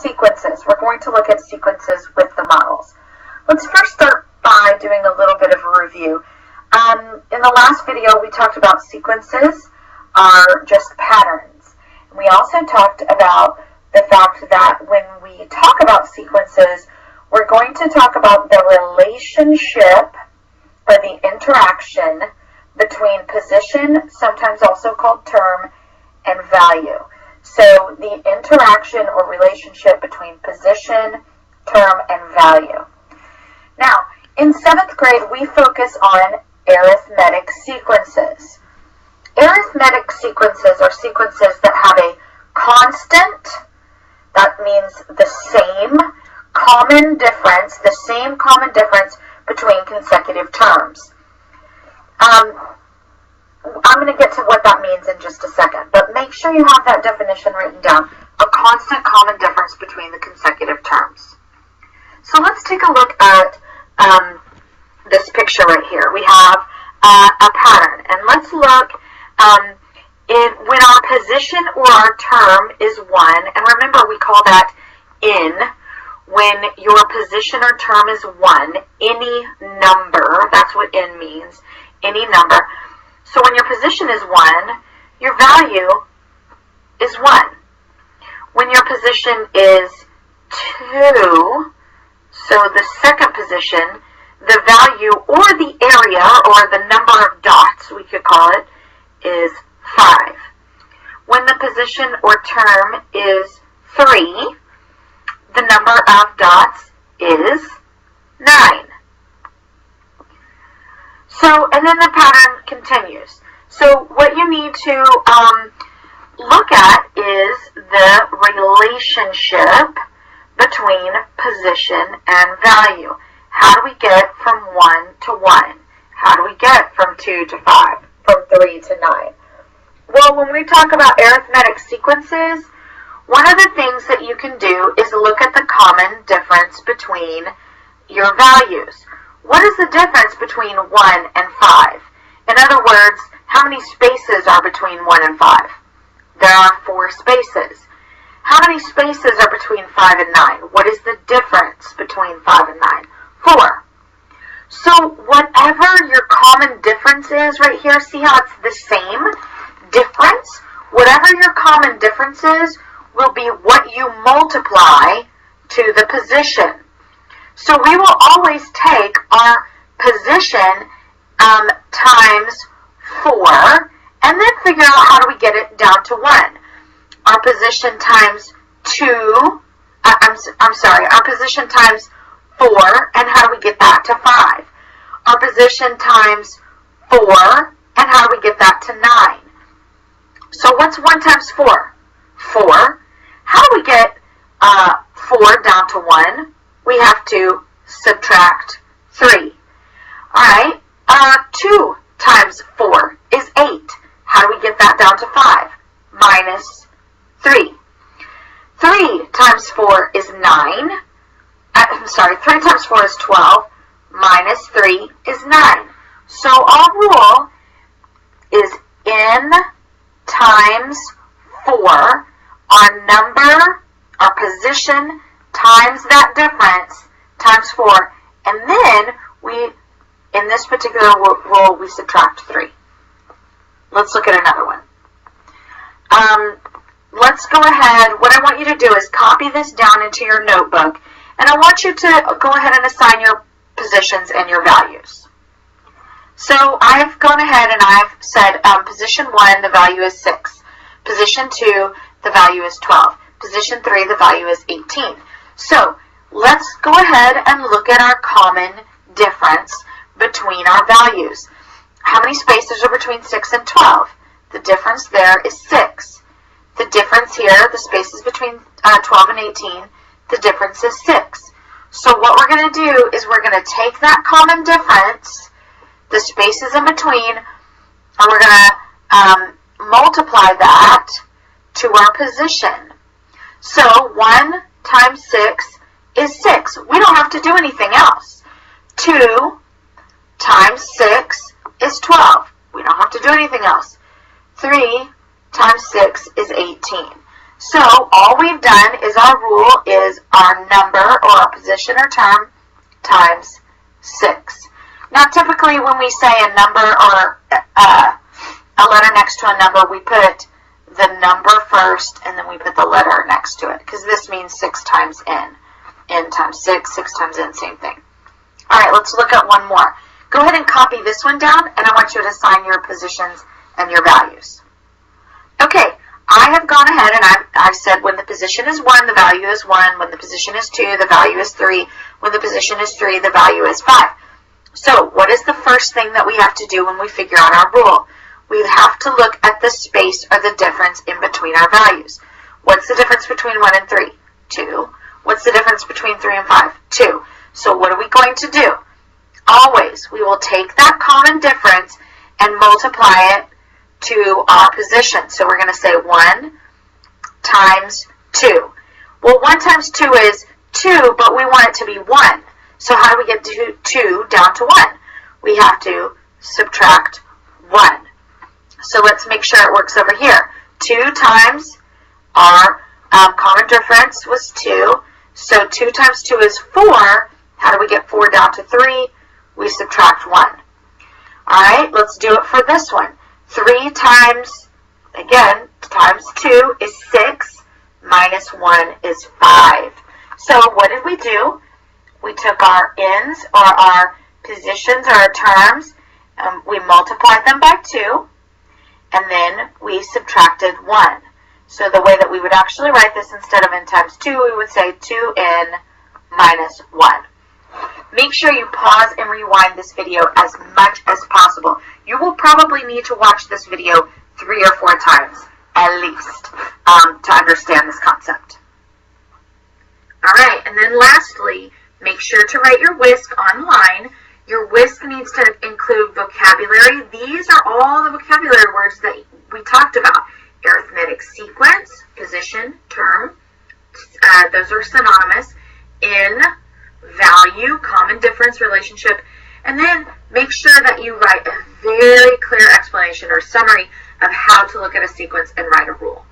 sequences. We're going to look at sequences with the models. Let's first start by doing a little bit of a review. In the last video, we talked about sequences are just patterns. We also talked about the fact that when we talk about sequences, we're going to talk about the relationship or the interaction between position, sometimes also called term, and value. So the interaction or relationship between position, term, and value. Now, in 7th grade, we focus on arithmetic sequences. Arithmetic sequences are sequences that have a constant, that means the same common difference, between consecutive terms. I'm going to get to what that means in just a second, but make sure you have that definition written down. A constant common difference between the consecutive terms. So let's take a look at this picture right here. We have a pattern, and let's look when our position or our term is 1, and remember we call that in. When your position or term is 1, any number, that's what in means, any number. So when your position is 1, your value is 1. When your position is 2, so the second position, the value or the area or the number of dots, we could call it, is 5. When the position or term is 3, the number of dots is 9. So, and then the pattern continues. So what you need to look at is the relationship between position and value. How do we get from 1 to 1? How do we get from 2 to 5? From 3 to 9? Well, when we talk about arithmetic sequences, one of the things that you can do is look at the common difference between your values. What is the difference between 1 and 5? In other words, how many spaces are between 1 and 5? There are 4 spaces. How many spaces are between 5 and 9? What is the difference between 5 and 9? 4. So whatever your common difference is right here, see how it's the same difference? Whatever your common difference is will be what you multiply to the position. So we will always take our position times 4 and then figure out how do we get it down to 1. Our position times 2, our position times 4, and how do we get that to 5? Our position times 4, and how do we get that to 9? So what's 1 times 4? 4. How do we get 4 down to 1? We have to subtract 3. Alright, 2 times 4 is 8. How do we get that down to 5? Minus 3. 3 times 4 is 9. 3 times 4 is 12. Minus 3 is 9. So our rule is n times 4. Our number, our position, times that difference, times 4. And then we, in this particular rule, we subtract 3. Let's look at another one. Let's go ahead. What I want you to do is copy this down into your notebook. And I want you to go ahead and assign your positions and your values. So I've gone ahead and I've said position 1, the value is 6. Position 2, the value is 12. Position 3, the value is 18. So let's go ahead and look at our common difference between our values. How many spaces are between 6 and 12? The difference there is 6. The difference here, the spaces between 12 and 18, the difference is 6. So what we're going to do is we're going to take that common difference, the spaces in between, and we're going to multiply that to our position. So 1 times 6 is 6. We don't have to do anything else. 2 times 6 is 12. We don't have to do anything else. 3 times 6 is 18. So all we've done is our rule is our number or our position or term times 6. Now typically when we say a number or a letter next to a number, we put the number first and then we put the letter next to it, because this means 6 times n. N times 6, 6 times n, same thing. Alright, let's look at one more. Go ahead and copy this one down, and I want you to assign your positions and your values. Okay, I have gone ahead and I've said when the position is 1, the value is 1. When the position is 2, the value is 3. When the position is 3, the value is 5. So what is the first thing that we have to do when we figure out our rule? We have to look at the space or the difference in between our values. What's the difference between 1 and 3? 2. What's the difference between 3 and 5? 2. So what are we going to do? Always, we will take that common difference and multiply it to our position. So we're going to say 1 times 2. Well, 1 times 2 is 2, but we want it to be 1. So how do we get 2 down to 1? We have to subtract 1. So let's make sure it works over here. 2 times our common difference was 2. So 2 times 2 is 4. How do we get 4 down to 3? We subtract 1. Alright, let's do it for this one. 3 times, again, times 2 is 6, minus 1 is 5. So what did we do? We took our n's, or our positions, or our terms, we multiplied them by 2, and then we subtracted 1. So the way that we would actually write this, instead of n times 2, we would say 2n minus 1. Make sure you pause and rewind this video as much as possible. You will probably need to watch this video 3 or 4 times, at least, to understand this concept. Alright, and then lastly, make sure to write your WISC online. Your WISC needs to include vocabulary. These are all the vocabulary words that we talked about. Arithmetic sequence, position, term, those are synonymous. In, value, common difference, relationship, and then make sure that you write a very clear explanation or summary of how to look at a sequence and write a rule.